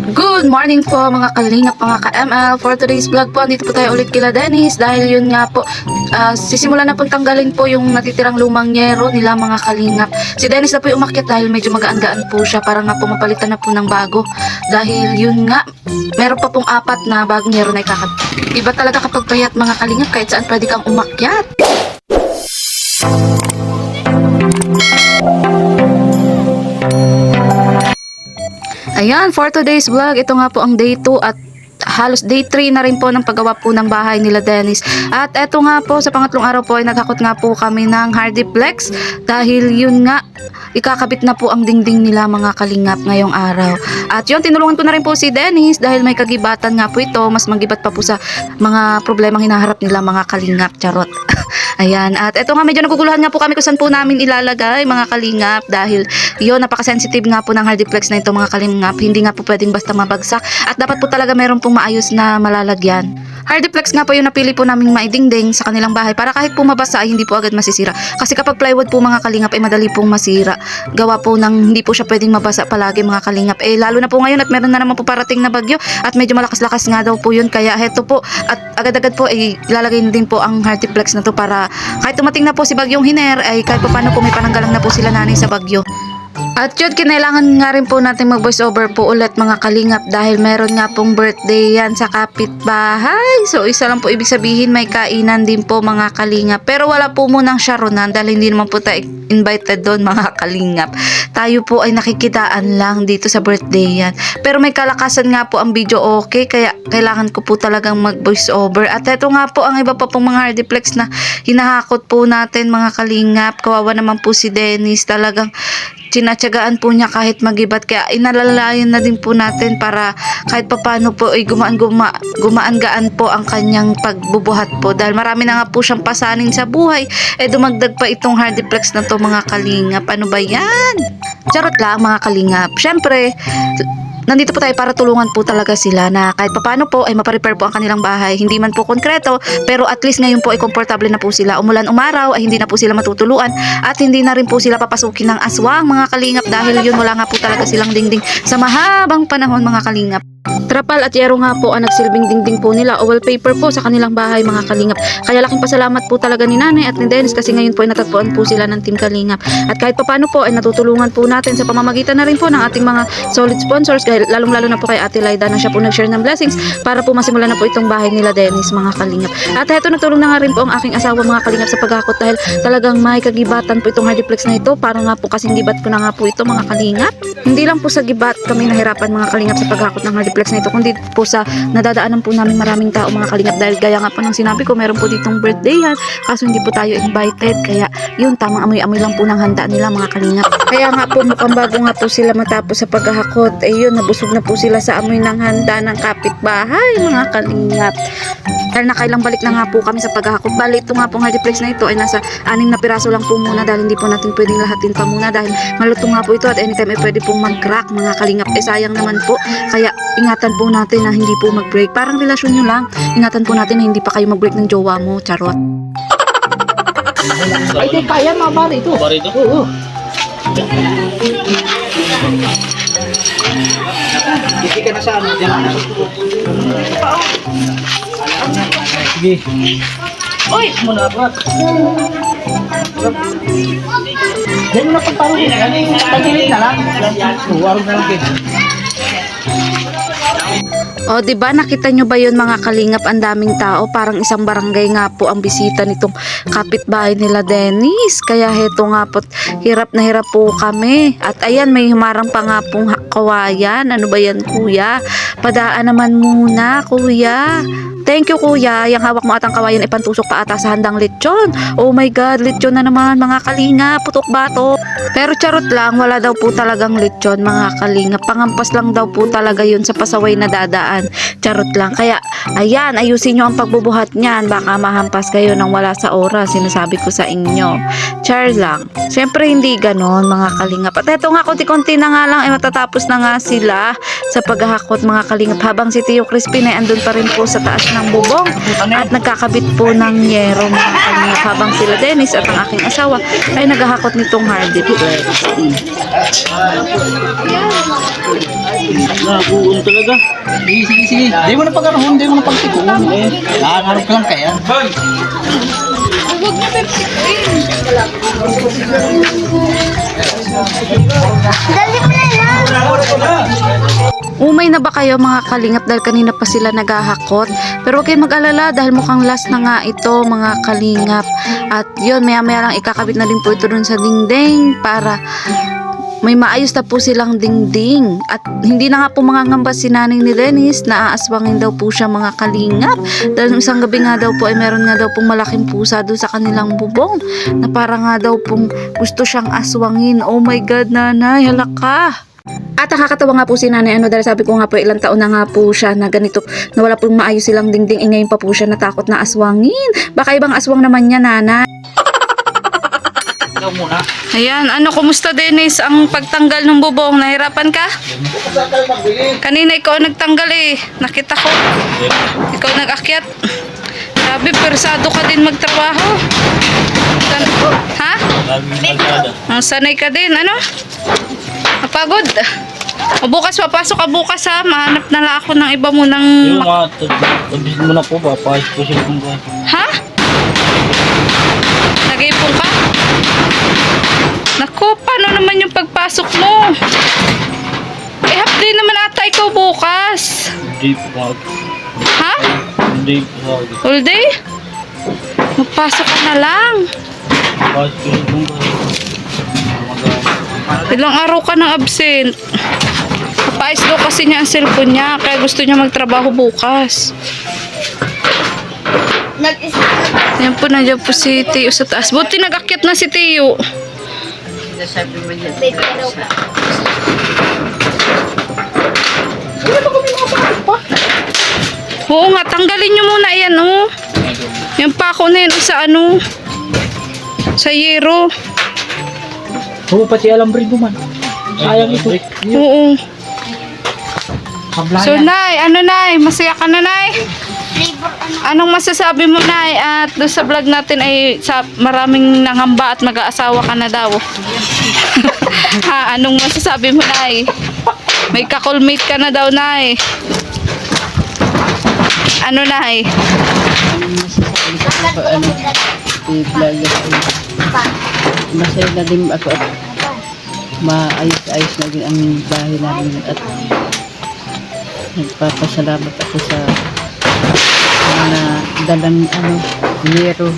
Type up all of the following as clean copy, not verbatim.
Good morning po mga kalingap, mga ka-ML. For today's vlog po, dito po tayo ulit kila Dennis dahil yun nga po, sisimulan na po tanggalin po yung natitirang lumang nyero nila mga kalingap. Si Dennis na po yung umakyat dahil medyo magaan-gaan po siya para nga po mapalitan na po ng bago. Dahil yun nga, meron pa pong 4 na bagong nyero na ikakabit. Iba talaga kapag payat mga kalingap, kahit saan pwede kang umakyat. Ayan, for today's vlog, ito nga po ang day 2 at halos day 3 na rin po ng paggawa po ng bahay nila Dennis. At eto nga po, sa pangatlong araw po ay naghakot nga po kami ng Hardiplex dahil yun nga, ikakabit na po ang dingding nila mga kalingap ngayong araw. At yun, tinulungan ko na rin po si Dennis dahil may kagibatan nga po ito, mas magibat pa po sa mga problemang hinaharap nila mga kalingap, charot. Ayan, at eto nga, medyo naguguluhan nga po kami kung saan po namin ilalagay mga kalingap dahil yun, napaka-sensitive nga po ng Hardiplex na ito mga kalingap, hindi nga po pwedeng basta mabagsak at dapat po talaga meron pong maayos na malalagyan. Hardiplex nga po yung napili po naming maidingding sa kanilang bahay para kahit po mabasa ay hindi po agad masisira. Kasi kapag plywood po mga kalingap ay madali pong masira. Gawa po ng hindi po siya pwedeng mabasa palagi mga kalingap. Eh lalo na po ngayon at meron na naman po parating na bagyo at medyo malakas-lakas nga daw po yun. Kaya heto po at agad-agad po ay lalagay na din po ang Hardiplex na to para kahit tumating na po si bagyong Hiner ay kahit pa paano po may pananggalang na po sila nanay sa bagyo. At yun, kinailangan nga rin po natin mag voice over po ulit mga kalingap dahil meron nga pong birthday yan sa kapitbahay. So isa lang po ibig sabihin may kainan din po mga kalingap. Pero wala po munang sharonan dahil hindi naman po tayo invited doon mga kalingap. Tayo po ay nakikitaan lang dito sa birthday yan. Pero may kalakasan nga po ang video okay kaya kailangan ko po talagang mag voice over. At eto nga po ang iba pa pong mga Hardiplex na hinahakot po natin mga kalingap. Kawawa naman po si Dennis, talagang tinatsagaan po niya kahit magibat kaya inalalayan na din po natin para kahit papano po ay gumaan-gaan po ang kanyang pagbubuhat po dahil marami na nga po siyang pasanin sa buhay dumagdag pa itong Hardiplex na to mga kalingap. Ano ba yan? Charot lang mga kalingap. Syempre nandito po tayo para tulungan po talaga sila na kahit papano po ay maparepair po ang kanilang bahay. Hindi man po konkreto, pero at least ngayon po ay komportable na po sila. Umulan umaraw ay hindi na po sila matutuluan at hindi na rin po sila papasukin ng aswang mga kalingap dahil yun wala nga po talaga silang dingding sa mahabang panahon mga kalingap. Trapal at yero nga po ang nagsilbing dingding po nila o wallpaper po sa kanilang bahay mga kalingap. Kaya laking pasalamat po talaga ni Nanay at ni Dennis kasi ngayon po ay natagpuan po sila ng Team Kalingap. At kahit papano po ay natutulungan po natin sa pamamagitan na rin po ng ating mga solid sponsors lalong-lalo na po kay Ate Laida na siya po nag-share ng blessings para po masimula na po itong bahay nila Dennis mga kalingap. At heto nagtulong na nga rin po ang aking asawa mga kalingap sa paghakot dahil talagang may kagibatan po itong Hardiplex na ito para nga po kasing gibat ko na nga po ito mga kalingap. Hindi lang po sa gibat kami nahirapan mga kalingap sa paghakot ng Hardiplex na ito kundi po sa nadadaanan po namin maraming tao mga kalingap dahil gaya nga po ng sinabi ko meron po ditong birthday yan kaso hindi po tayo invited kaya yun tamang amoy-amoy lang po ng handa nila mga kalingap. Kaya nga po mukhang bago nga po sila matapos sa paghahakot yun nabusog na po sila sa amoy ng handa ng kapitbahay mga kalingap. Dahil nakailang balik na nga po kami sa paghahakot. Bali ito nga pong Hardiplex na ito ay nasa 6 na piraso lang po muna dahil hindi po natin pwedeng lahatin pa muna dahil malutong nga po ito at anytime ay pwede pong mag-crack mga kalingap. Sayang naman po. Kaya ingatan po natin na hindi po mag-break. Parang relasyon nyo lang. Ingatan po natin na hindi pa kayo mag-break ng jowa mo. Charot. Ay, di kaya mga bari ito. Bari ito? Oo. Hindi ka na sa ano. Sige. Uy! Muna ba? Diyan mo na pagparong. Tagilid na lang. Warong na lang. O, diba nakita nyo ba yun mga kalingap, ang daming tao, parang isang barangay nga po ang bisita nitong kapitbahay nila Dennis. Kaya heto nga po, hirap na hirap po kami. At ayan, may humarang pa nga pong kawayan. Ano ba yan kuya? Padaan naman muna kuya. Thank you kuya, yung hawak mo atang kawayan ay pantusok pa ata sa handang lechon. Oh my god, lechon na naman mga kalinga, putok bato. Pero charot lang, wala daw po talagang lechon mga kalinga. Pangampas lang daw po talaga yun sa pasaway na dadaan. Charot lang, kaya ayan, ayusin nyo ang pagbubuhat niyan. Baka mahampas kayo nang wala sa oras, sinasabi ko sa inyo. Char lang. Siyempre hindi ganon mga kalingap. At eto nga, konti-konti na nga lang ay matatapos na nga sila sa paghahakot mga kalingap. Habang si Tio Crispin ay andun pa rin po sa taas ng bubong at nagkakabit po ng yero mga kalingap habang sila Dennis at ang aking asawa ay naghahakot nitong hardiplex. Nabuon talaga. Sige. Di mo na pagkaroon, di mo na pagtikuon. Nakakarap ka lang kaya. Umay na ba kayo mga kalingap dahil kanina pa sila naghahakot? Pero huwag kayong mag-alala dahil mukhang last na nga ito mga kalingap. At yun, maya-maya lang ikakabit na din po ito dun sa dingding para may maayos na po silang dingding. At hindi na nga po mangangamba si nanay ni Dennis na aaswangin daw po siya mga kalingap. Dahil isang gabi nga daw po ay meron nga daw pong malaking pusa doon sa kanilang bubong na para nga daw pong gusto siyang aswangin. Oh my God, nanay, halaka! At nakakatawa nga po si nanay dahil sabi ko nga po ilang taon na nga po siya na ganito na wala pong maayos silang dingding ngayon pa po siya natakot na aswangin. Baka ibang aswang naman niya nanay. Ikaw muna. Ayan, kumusta Dennis ang pagtanggal ng bubong? Nahirapan ka? Kanina ikaw ang nagtanggal eh. Nakita ko. Ikaw nag-akyat. Sabi, persado ka din magtrabaho. Ha? Sanay ka din, Napagod. O bukas papasok ka bukas ha. Mahanap na lang ako ng iba mo ng... Yung mga tabisin mo na po ba? Pahit po siya kung ba? Ha? Nag-ipon ka? Naku, paano naman yung pagpasok mo? Half day naman ata ikaw bukas. Hindi po. Ha? Hindi po. All day? Magpasok ka na lang. Pahit po siya kung ba? Ilang araw ka nang absent. Napais daw kasi niya ang cellphone niya. Kaya gusto niya magtrabaho bukas. Ayan po, nandiyan po si Tio sa taas. Buti nag-akyat na si Tio. Oo nga, tanggalin niyo muna yan, Yung pako na yun sa sa yero. Oo, pati alam rin mo man. Sayang ito. Oo. So, Kablayan. Nay, masaya ka na, Nay? Anong masasabi mo, Nay? At doon sa vlog natin ay maraming nangamba at mag-aasawa ka na daw. Anong masasabi mo, Nay? May kakulmate ka na daw, Nay. Nay? Masaya na din ako at maayos-ayos na din ang bahay namin at nagpapasalamat ako sa mga dalang yero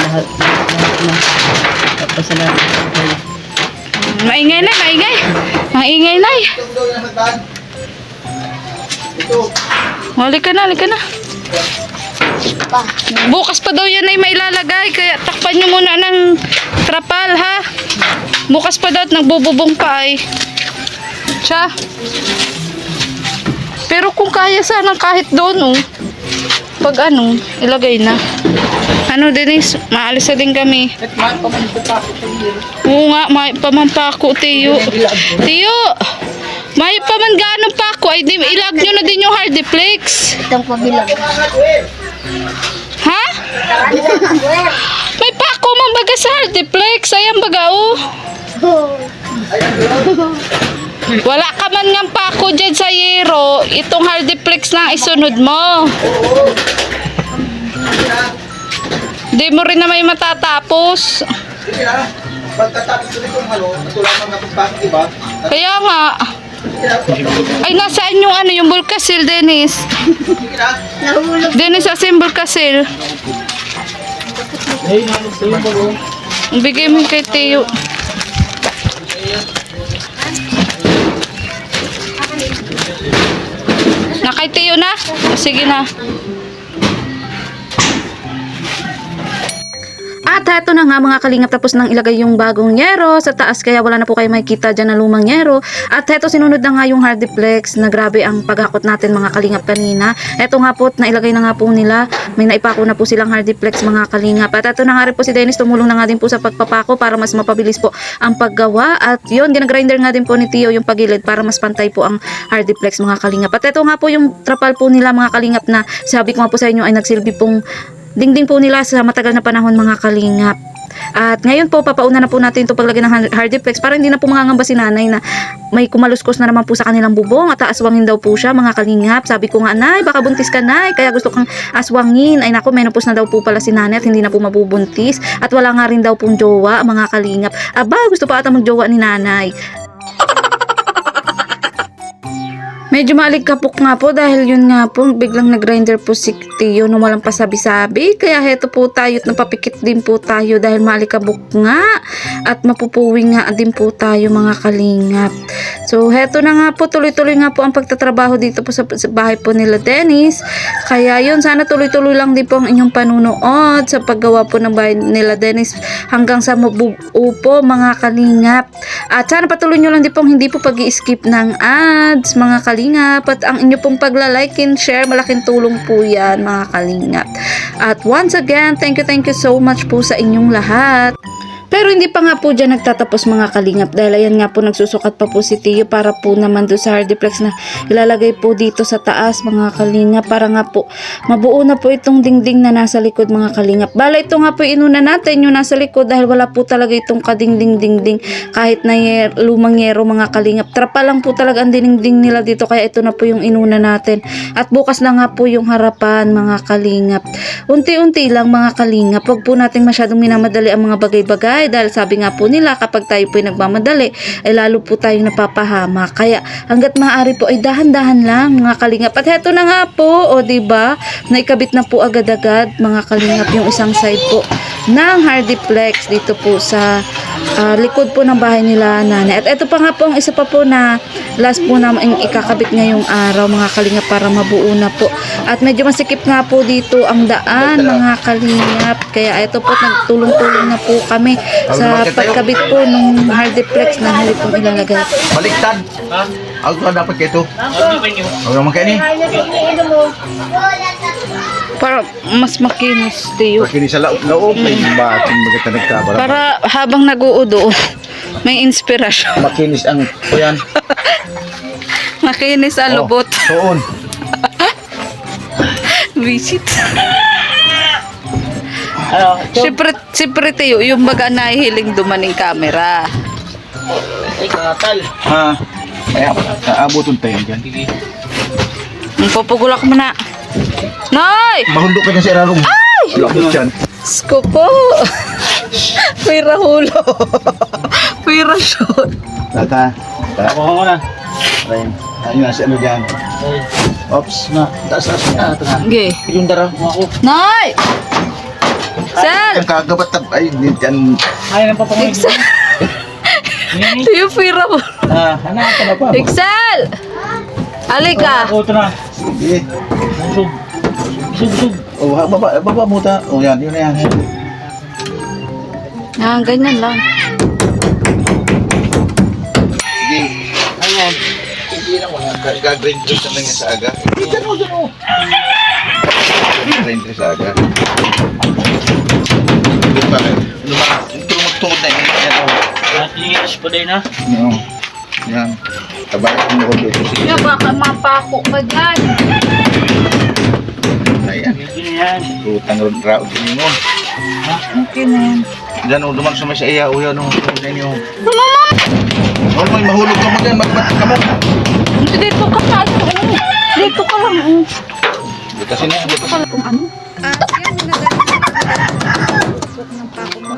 lahat na nagpapasalamat ako. Maingay, Nay. Halika na. Bukas pa daw yan ay mailalagay kaya takpan nyo muna ng trapal ha. Bukas pa daw at nagbububong pa ay. Siya. Pero kung kaya sana kahit doon pag ilagay na. Dennis, maalis na din kami. Oo nga, may pamampako, Tiyo. Tiyo! May pamanganong pako ay ilag nyo na din yung hardiplex. Itong pabilang. Ha? May pako man baga sa hardiplex. Ayan baga Wala ka man ng pako dyan sa yero. Itong hardiplex na isunod mo. Di mo rin na may matatapos. Pagkatapos ko nito, natulaman nga pagpasok, diba? Kaya nga. Ay, nasaan yung bulkasil, Dennis? Nahulog. Dennis, asin bulkasil. Ay, nalis sa'yo ba ko? Bigay mo kay Teo. Na kay Teo na? Sige na. At heto na nga mga kalingap, tapos nang ilagay yung bagong yero sa taas, kaya wala na po kayo makikita dyan na lumang yero. At heto, sinunod na nga yung hardiplex na grabe ang paghakot natin mga kalingap kanina. Heto nga po, nailagay na nga po nila, may naipako na po silang hardiplex mga kalingap. At heto na nga rin po si Dennis, tumulong na nga din po sa pagpapako para mas mapabilis po ang paggawa. At yun, ginagrinder nga din po ni Tio yung pagilid para mas pantay po ang hardiplex mga kalingap. At heto nga po yung trapal po nila mga kalingap na sabi ko nga po sa inyo ay nagsilbi pong dingding po nila sa matagal na panahon mga kalingap. At ngayon po, papauna na po natin ito paglagay ng hardiplex para hindi na po mangangamba si nanay na may kumaluskos na naman po sa kanilang bubong at aaswangin daw po siya mga kalingap. Sabi ko nga, nay, baka buntis ka, nay, kaya gusto kang aswangin. Ay nako, menopause na daw po pala si nanay at hindi na po mabubuntis. At wala nga rin daw pong jowa mga kalingap. Aba, gusto pa ata magjowa ni nanay. Medyo maalikapok nga po dahil yun nga po, biglang nag-grinder po si Tio nung walang pasabi-sabi. Kaya heto po tayo at napapikit din po tayo dahil maalikabok nga at mapupuwi nga din po tayo mga kalingap. So heto na nga po, tuloy-tuloy nga po ang pagtatrabaho dito po sa bahay po nila Dennis. Kaya yun, sana tuloy-tuloy lang din po ang inyong panunood sa paggawa po ng bahay nila Dennis hanggang sa mabuo po mga kalingap. At sana patuloy nyo lang din pong hindi po pag-i-skip ng ads mga kalingap. At ang inyo pong pagla-like and share, malaking tulong po yan mga kalingap. At once again, thank you so much po sa inyong lahat. Pero hindi pa nga po dyan nagtatapos mga kalingap dahil ayan nga po nagsusukat pa po si Tio para po naman doon sa hardiplex na ilalagay po dito sa taas mga kalingap para nga po mabuo na po itong dingding na nasa likod mga kalingap. Bala ito nga po inuna natin yung nasa likod dahil wala po talaga itong kadingding-dingding kahit na lumang yero mga kalingap. Trapa lang po talaga ang dingding nila dito kaya ito na po yung inuna natin. At bukas na nga po yung harapan mga kalingap. Unti-unti lang mga kalingap. Huwag po natin masyadong minamadali ang mga bagay-bagay dahil sabi nga po nila kapag tayo po ay nagmamadali ay lalo po tayong napapahama. Kaya hanggat maaari po ay dahan-dahan lang mga kalingap. At heto na nga po, o diba, naikabit na po agad-agad mga kalingap yung isang side po ng hardiplex dito po sa likod po ng bahay nila nanay. At ito pa nga po ang isa pa po na last po na ikakabit ngayong araw mga kalingap para mabuo na po. At medyo masikip nga po dito ang daan mga kalingap. Kaya ito po nagtulong-tulong na po kami sa pagkabit po ng hardiplex na huli pong ilalagay. Baliktad. Ako dapat kayo ito. Ako naman kayo ni. Para mas makinis Tio. Kini sa loob. May bating maganda nagkabara. Para habang nag-uudo may inspirasyon. Makinis ang kuyan. Makinis ang lubot. Soon. Visit. Siyempre Tio, yung baga nahihiling dumaning camera. Ha. Kaya naabuton tayo dyan. Pupugulak mo na. Nay! Mahundok ka niya sa irarong. Ay! Lapot dyan. Sko po. Pira hulo. Pira shot. Tata. Ako ko na. Ayun. Ayun na si ano dyan. Ops. Na. Taas. Okay. Yung dara. Nay! Sel! Ang kagabat na. Ay, dyan. Excel! Yung pira mo. Anak ka na pa. Excel! Halika. Sige. Oh, baba mo ta. Oh, yan. Yun na yan. Ganyan lang. Sige. Ayan. Hindi na mo. Gag-green juice na lang yan sa aga. Dyan o. Green juice sa aga. Ito pa rin. Tungod na yun. Yan o. Linis pa din ha. Oo. Yan. Tabalat mo ko dito. Sige. Ya, baka mapako ka dyan. Ayan. Yan. Utang raod din mo. Okay na yan. Diyan o, dumang sumay sa iya. Uya no. Diyan yung... Oh, may mahulog ka mo dyan. Magbat ka mo. Dito ka pa. Dito ka lang. Dito kasi na. Dito ka lang kung ano. Yan, nagaling ng pako mo.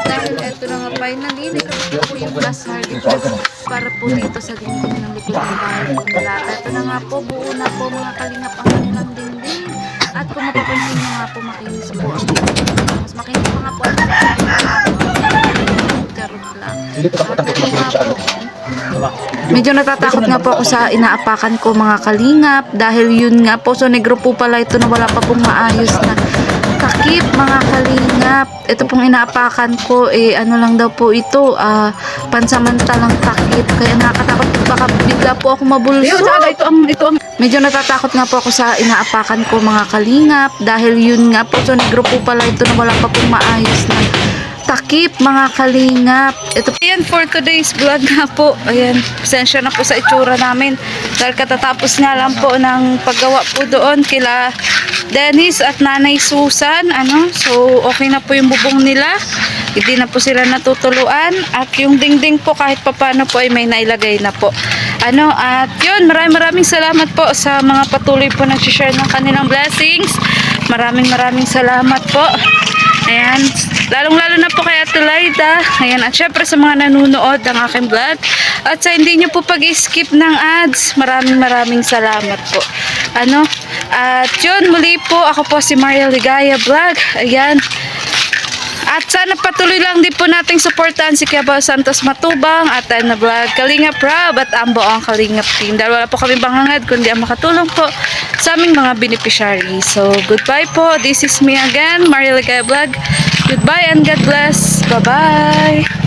Dahil eto na nga finally, nakapit po yung glass hardiplex para po dito sa dingding ng likod ng bahay nila. Eto na nga po, buo na po mga kalingap ang kanilang dingding. At kung mapapansin nyo nga po, makinis po. Mas makinis pa nga po ang karot lang. Medyo natatakot nga po ako sa inaapakan ko mga kalingap dahil yun nga po, so negro po pala ito na wala pa pong maayos na takip mga kalingap. Ito pong inaapakan ko, ano lang daw po ito, pansamantalang takip. Kaya nakakatakot, baka bigla po ako mabulso. Ito ang medyo natatakot nga po ako sa inaapakan ko mga kalingap. Dahil yun nga po, so negro po pala ito na wala pa pong maayos na takip mga kalingap. Ito po yan for today's vlog nga po. Ayan, pasensya na po sa itsura namin. Dahil katatapos nga lang po ng paggawa po doon kila Dennis at Nanay Susan. So okay na po yung bubong nila. Hindi na po sila natutuluan. At yung dingding po kahit papano po ay may nailagay na po. At yun, maraming salamat po sa mga patuloy po nag-share ng kanilang blessings. Maraming salamat po. Ayan, lalong-lalo na po kay Ate Laida. Ayan, at syempre sa mga nanonood ng aking vlog. At sa hindi nyo po pag-skip ng ads, maraming salamat po. At yun, muli po, ako po si Maria Ligaya Vlog. Ayan. At sana patuloy lang din po nating suportahan si Kiabao Santos Matubang at na vlog Kalingap Rob at ang buong Kalingap team. Dahil wala po kami banghangad kundi ang makatulong po sa aming mga beneficiary. So, goodbye po. This is me again, Maria Ligaya Vlog. Goodbye and God bless. Bye-bye.